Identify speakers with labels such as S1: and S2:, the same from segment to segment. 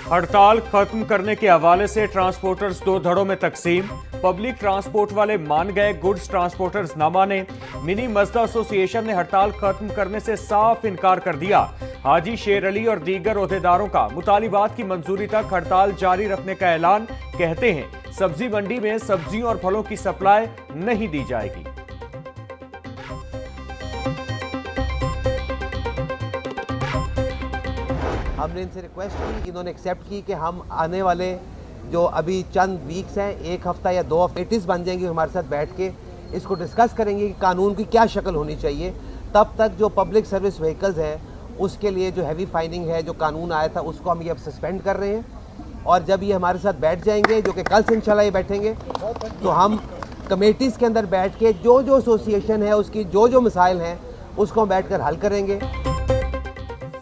S1: हड़ताल खत्म करने के हवाले से ट्रांसपोर्टर्स दो धड़ों में तकसीम। पब्लिक ट्रांसपोर्ट वाले मान गए, गुड्स ट्रांसपोर्टर्स न माने। मिनी मजदा एसोसिएशन ने हड़ताल खत्म करने से साफ इनकार कर दिया। हाजी शेर अली और दीगर ओहदेदारों का मुतालिबात की मंजूरी तक हड़ताल जारी रखने का ऐलान। कहते हैं सब्जी मंडी में सब्जियों और फलों की सप्लाई नहीं दी जाएगी।
S2: हमने इनसे रिक्वेस्ट की, इन्होंने एक्सेप्ट की कि हम आने वाले जो अभी चंद वीक्स हैं, एक हफ्ता या 2 हफ्ते मीटिंग्स बन जाएंगी, हमारे साथ बैठ के इसको डिस्कस करेंगे कि कानून की क्या शक्ल होनी चाहिए। तब तक जो पब्लिक सर्विस व्हीकल्स हैं उसके लिए जो हैवी फाइनिंग है, जो कानून आया था, उसको हम ये अब सस्पेंड कर रहे हैं। और जब ये हमारे साथ बैठ जाएंगे, जो कि कल से इंशाल्लाह ये बैठेंगे, तो हम कमेटीज़ के अंदर बैठ के जो एसोसिएशन है उसकी जो मसाइल हैं उसको हम बैठ कर हल करेंगे।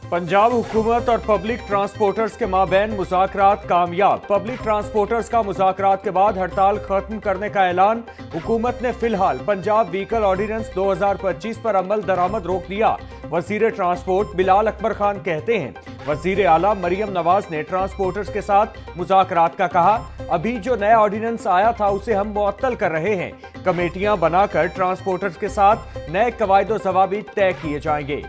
S1: पंजाब हुकूमत और पब्लिक ट्रांसपोर्टर्स के माबैन मुज़ाकरात कामयाब। पब्लिक ट्रांसपोर्टर्स का मुज़ाकरात के बाद हड़ताल खत्म करने का ऐलान। हुकूमत ने फिलहाल पंजाब व्हीकल ऑर्डिनेंस 2025 पर अमल दरामद रोक दिया। वजीर ट्रांसपोर्ट बिलाल अकबर खान कहते हैं वजीर आला मरियम नवाज ने ट्रांसपोर्टर्स के साथ मुज़ाकरात का कहा। अभी जो नया ऑर्डिनेंस आया था उसे हम मुअत्तल कर रहे हैं। कमेटियां बनाकर ट्रांसपोर्टर्स के साथ नए कवायद ज़वाबित तय किए जाएंगे।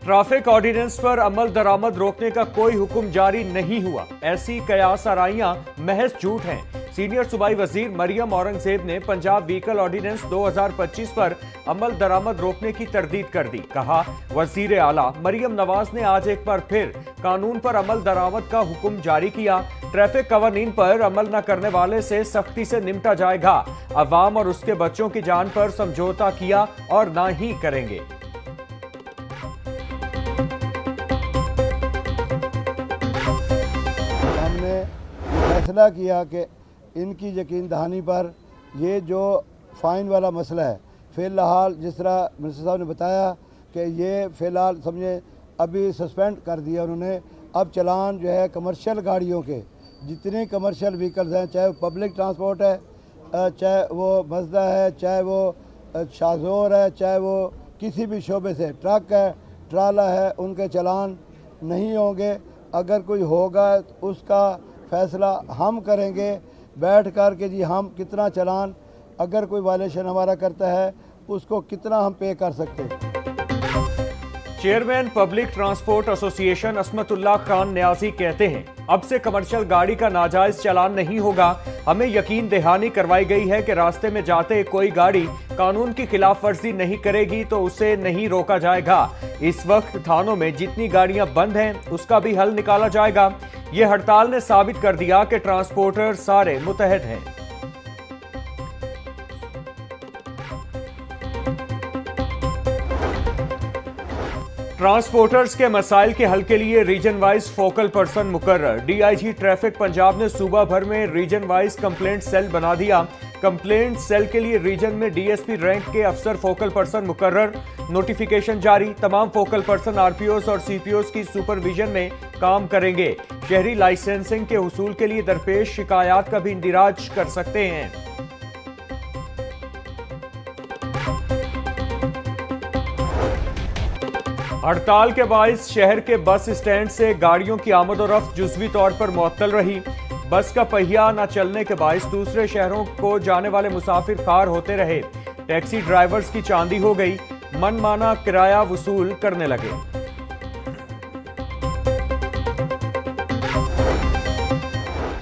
S1: ट्रैफिक ऑर्डिनेंस पर अमल दरामद रोकने का कोई हुक्म जारी नहीं हुआ। ऐसी कयास आराइयां महज झूठ हैं। सीनियर सूबाई वजीर मरियम औरंगजेब ने पंजाब व्हीकल ऑर्डिनेंस 2025 पर अमल दरामद रोकने की तरदीद कर दी। कहा वजीर आला मरियम नवाज ने आज एक बार फिर कानून पर अमल दरामद का हुक्म जारी किया। ट्रैफिक कवानीन पर अमल न करने वाले से सख्ती से निपटा जाएगा। अवाम और उसके बच्चों की जान पर समझौता किया और ना ही करेंगे।
S3: फैसला किया कि इनकी यकीन दहानी पर ये जो फ़ाइन वाला मसला है, फ़िलहाल जिस तरह मिनिस्टर साहब ने बताया कि ये फ़िलहाल समझे अभी सस्पेंड कर दिया उन्होंने। अब चलान जो है कमर्शियल गाड़ियों के, जितने कमर्शियल व्हीकल्स हैं, चाहे वो पब्लिक ट्रांसपोर्ट है, चाहे वो मजदा है, चाहे वो शाहजोर है, चाहे वो किसी भी शोबे से ट्रक है, ट्राला है, उनके चलान नहीं होंगे। अगर कोई होगा तो उसका फैसला हम करेंगे बैठ कर के जी हम कितना चलान, अगर कोई वायलेशन हमारा करता है उसको कितना हम पे कर सकते हैं।
S1: Chairman public transport association Asmatullah Khan Niazi कहते हैं अब से कमर्शियल गाड़ी का नाजायज चालान नहीं होगा। हमें यकीन दहानी करवाई गई है कि रास्ते में जाते कोई गाड़ी कानून की खिलाफ वर्जी नहीं करेगी तो उसे नहीं रोका जाएगा। इस वक्त थानों में जितनी गाड़ियां बंद हैं उसका भी हल निकाला जाएगा। ये हड़ताल ने साबित कर दिया कि ट्रांसपोर्टर सारे मुतहद हैं। ट्रांसपोर्टर्स के मसाइल के हल के लिए रीजन वाइज फोकल पर्सन मुकर्रर। डीआईजी ट्रैफिक पंजाब ने सूबा भर में रीजन वाइज कंप्लेंट सेल बना दिया। कंप्लेंट सेल के लिए रीजन में डीएसपी रैंक के अफसर फोकल पर्सन मुकर्रर। नोटिफिकेशन जारी। तमाम फोकल पर्सन आरपीओस और सीपीओस की सुपरविजन में काम करेंगे। शहरी लाइसेंसिंग के हुसूल के लिए दरपेश शिकायत का भी इंदिराज कर सकते हैं। हड़ताल के बाइस शहर के बस स्टैंड से गाड़ियों की आमद और रफ्त जुज़वी तौर पर मुअत्तल रही। बस का पहिया न चलने के बाइस दूसरे शहरों को जाने वाले मुसाफिर खार होते रहे। टैक्सी ड्राइवर्स की चांदी हो गई, मनमाना किराया वसूल करने लगे।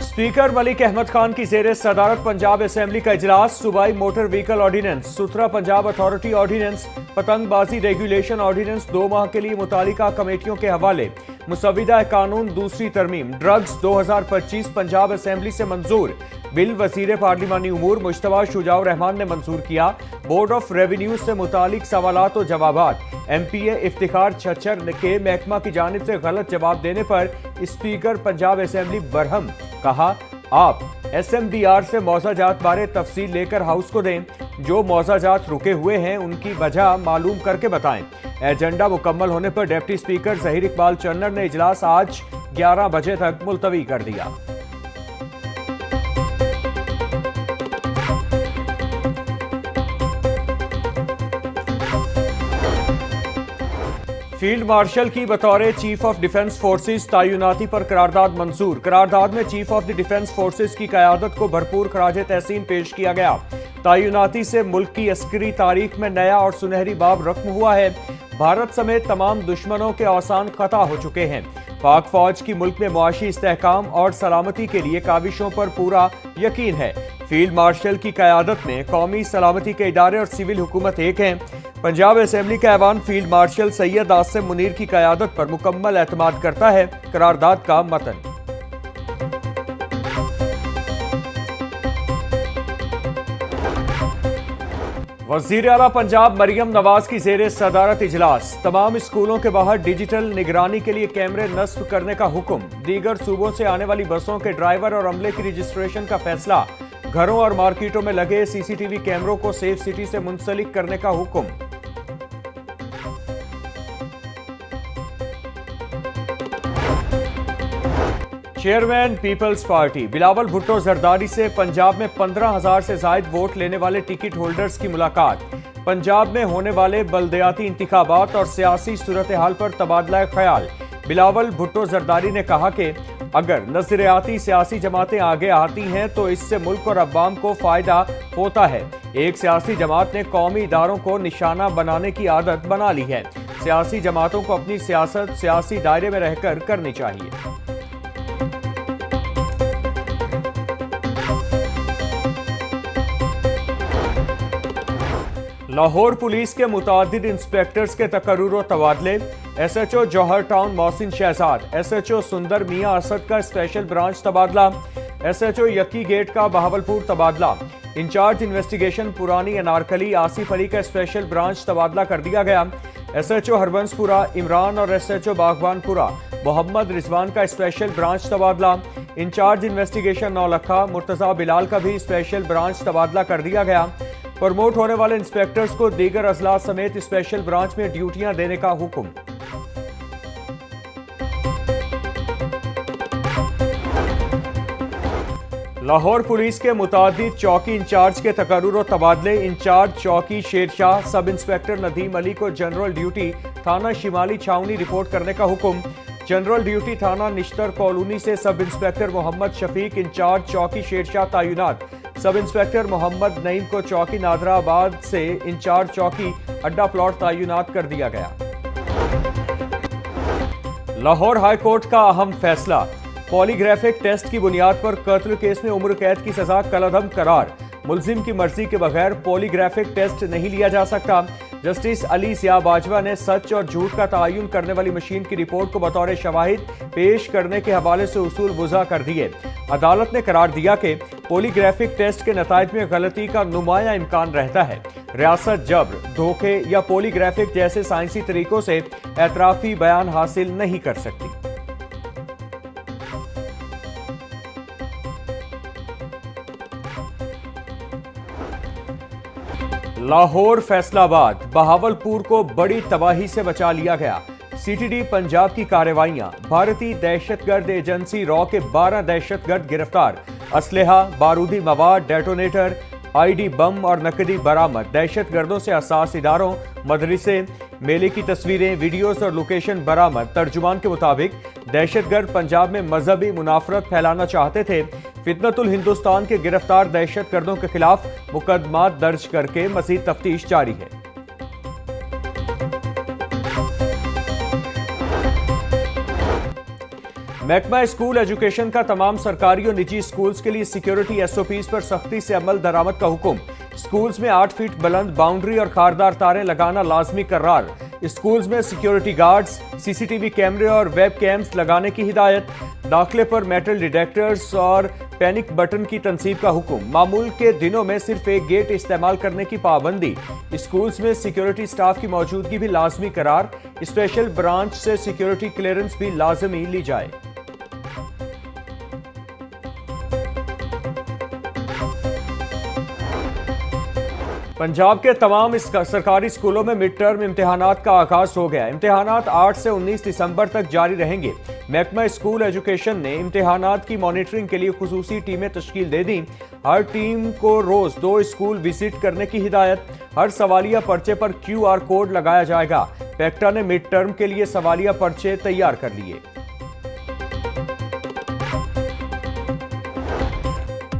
S1: स्पीकर मलिक अहमद खान की ज़ेरे सदारत पंजाब असेंबली का इजलास। सूबाई मोटर व्हीकल ऑर्डिनेंस, सुथरा पंजाब अथॉरिटी ऑर्डिनेंस, पतंगबाजी रेगुलेशन ऑर्डिनेंस 2 माह के लिए मुतालिका कमेटियों के हवाले। मुसविदा कानून दूसरी तरमीम ड्रग्स 2025 पंजाब असेंबली से मंजूर। बिल वजीर पार्लिमानी उमूर मुश्तबा शुजाउर रहमान ने मंजूर किया। बोर्ड ऑफ रेवेन्यू से मुतालिक सवालात और जवाबात। एमपीए इफ्तिखार छच्चर के महकमा की जानिब से गलत जवाब देने पर स्पीकर पंजाब असेंबली बरहम। कहा आप एसएमडीआर से मौजाजात बारे तफसील लेकर हाउस को दें। जो मौजाजात रुके हुए हैं उनकी वजह मालूम करके बताएं। एजेंडा मुकम्मल होने पर डिप्टी स्पीकर ज़हीर इकबाल चन्नर ने इजलास आज 11 बजे तक मुलतवी कर दिया। फील्ड मार्शल की बतौर चीफ ऑफ डिफेंस फोर्सेस तैनाती पर करारदाद मंजूर। करारदाद में chief of the defence forces की क़यादत को भरपूर खराज तहसीन पेश किया गया। तैनाती से मुल्क की अस्करी तारीख में नया और सुनहरी बाब रकम हुआ है। भारत समेत तमाम दुश्मनों के औसान खता हो चुके हैं। पाक फौज की मुल्क में मुआशी इस्तेहकाम और सलामती के लिए काविशों पर पूरा यकीन है। फील्ड मार्शल की क़यादत में कौमी सलामती के इदारे और सिविल हुकूमत एक हैं। पंजाब असेंबली का ऐवान फील्ड मार्शल सैयद आसिम मुनीर की क़यादत पर मुकम्मल एतमाद करता है। करारदाद का मतन। वज़ीर आला पंजाब मरियम नवाज की ज़ेरे सदारत इजलास। तमाम स्कूलों के बाहर डिजिटल निगरानी के लिए कैमरे नस्ब करने का हुक्म। दीगर सूबों से आने वाली बसों के ड्राइवर और अमले की रजिस्ट्रेशन का फैसला। घरों और मार्केटों में लगे सीसीटीवी कैमरों को सेफ सिटी से मुंसलिक करने का हुक्म। Chairman People's Party Bilawal Bhutto Zardari से पंजाब में 15,000 से जायद वोट लेने वाले टिकट होल्डर्स की मुलाकात। पंजाब में होने वाले बल्दियाती इंतखाबात और सियासी सूरत हाल पर तबादला ख्याल। बिलावल भुट्टो जरदारी ने कहा कि अगर नजरियाती सियासी जमातें आगे आती हैं तो इससे मुल्क और अवाम को फायदा होता है। एक सियासी जमात ने कौमी इदारों को निशाना बनाने की आदत बना ली है। सियासी जमातों को अपनी सियासत सियासी दायरे में रहकर करनी चाहिए। लाहौर पुलिस के मुतादिद इंस्पेक्टर्स के तकर्रुर तबादले। SHO जौहर टाउन मोहसिन शहजाद, SHO सुंदर मियां असद का स्पेशल ब्रांच तबादला। SHO यक्की गेट का बहावलपुर तबादला। इंचार्ज इन्वेस्टिगेशन पुरानी अनारकली आसिफ अली का स्पेशल ब्रांच तबादला कर दिया गया। SHO हरबंसपुरा इमरान और SHO बागबानपुरा मोहम्मद रिजवान का स्पेशल ब्रांच तबादला। इंचार्ज इन्वेस्टिगेशन नौलखा मुर्तजा बिलाल का भी स्पेशल ब्रांच तबादला कर दिया गया। प्रमोट होने वाले इंस्पेक्टर्स को दीगर अजला समेत स्पेशल ब्रांच में ड्यूटियां देने का हुक्म। लाहौर पुलिस के मुतादिद चौकी इंचार्ज के तकर्रुर और तबादले। इंचार्ज चौकी शेरशाह सब इंस्पेक्टर नदीम अली को जनरल ड्यूटी थाना शिमाली छावनी रिपोर्ट करने का हुक्म। जनरल ड्यूटी थाना निश्तर कॉलोनी से sub inspector Mohammad Shafiq in charge चौकी शेरशाह तैनात। सब इंस्पेक्टर मोहम्मद नईम को चौकी नादराबाद से इंचार्ज चौकी अड्डा प्लॉट तैनात कर दिया गया। लाहौर हाई कोर्ट का अहम फैसला। पॉलीग्राफिक टेस्ट की बुनियाद पर कत्ल केस में उम्र कैद की सजा कलअदम करार। मुलजिम की मर्जी के बगैर पॉलीग्राफिक टेस्ट नहीं लिया जा सकता। जस्टिस अली सिया बाजवा ने सच और झूठ का तयन करने वाली मशीन की रिपोर्ट को बतौर शवाहिद पेश करने के हवाले से उसूल वज़ा कर दिए। अदालत ने करार दिया कि पॉलीग्राफिक टेस्ट के नताइज में गलती का नुमाया इम्कान रहता है। रियासत जब्र, धोखे या पॉलीग्राफिक जैसे साइंसी तरीकों से एतराफी बयान हासिल नहीं कर सकती। लाहौर फैसलाबाद बहावलपुर को बड़ी तबाही से बचा लिया गया। CTD पंजाब की कार्रवाइयां। भारतीय दहशतगर्द एजेंसी रॉ के 12 दहशतगर्द गिरफ्तार। असलहा, बारूदी मवाद, डेटोनेटर, ID बम और नकदी बरामद। दहशतगर्दों से असास इदारों, मदरसे, मेले की तस्वीरें, वीडियोस और लोकेशन बरामद। तर्जुमान के मुताबिक दहशतगर्द पंजाब में मजहबी मुनाफरत फैलाना चाहते थे। फितनतुल हिंदुस्तान के गिरफ्तार दहशतगर्दों के खिलाफ मुकदमा दर्ज करके मजीद तफ्तीश जारी है। महकमा स्कूल एजुकेशन का तमाम सरकारी और निजी स्कूल्स के लिए सिक्योरिटी SOPs पर सख्ती से अमल दरामद का हुक्म। स्कूल्स में 8 फीट बुलंद बाउंड्री और खारदार तारें लगाना लाजमी करार। स्कूल्स में सिक्योरिटी गार्ड्स, CCTV कैमरे और वेब कैम्स लगाने की हिदायत। दाखिले पर मेटल डिटेक्टर्स और पैनिक बटन की तनसीब का हुक्म। मामूल के दिनों में सिर्फ एक गेट इस्तेमाल करने की पाबंदी। स्कूल्स में सिक्योरिटी स्टाफ की मौजूदगी भी लाजमी करार। स्पेशल ब्रांच से सिक्योरिटी क्लियरेंस भी लाजमी ली जाए। पंजाब के तमाम सरकारी स्कूलों में मिड टर्म इम्तिहानात का आगाज हो गया। इम्तिहानात 8 से 19 दिसंबर तक जारी रहेंगे। महकमा स्कूल एजुकेशन ने इम्तिहानात की मॉनिटरिंग के लिए खुसूसी टीमें तश्कील दे दी। हर टीम को रोज 2 स्कूल विजिट करने की हिदायत। हर सवालिया पर्चे पर QR कोड लगाया जाएगा। पैक्टा ने मिड टर्म के लिए सवालिया पर्चे तैयार कर लिए।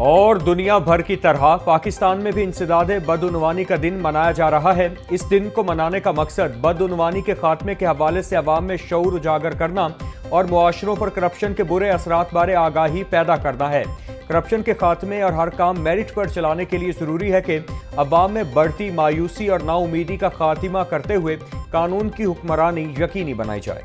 S1: और दुनिया भर की तरह पाकिस्तान में भी इंसदादे बदउनवानी का दिन मनाया जा रहा है। इस दिन को मनाने का मकसद बदउनवानी के खात्मे के हवाले से अवाम में शऊर उजागर करना और मुआशरों पर करप्शन के बुरे असरात बारे आगाही पैदा करना है। करप्शन के खात्मे और हर काम मेरिट पर चलाने के लिए जरूरी है कि अवाम में बढ़ती मायूसी और नाउमीदी का खात्मा करते हुए कानून की हुक्मरानी यकीनी बनाई जाए।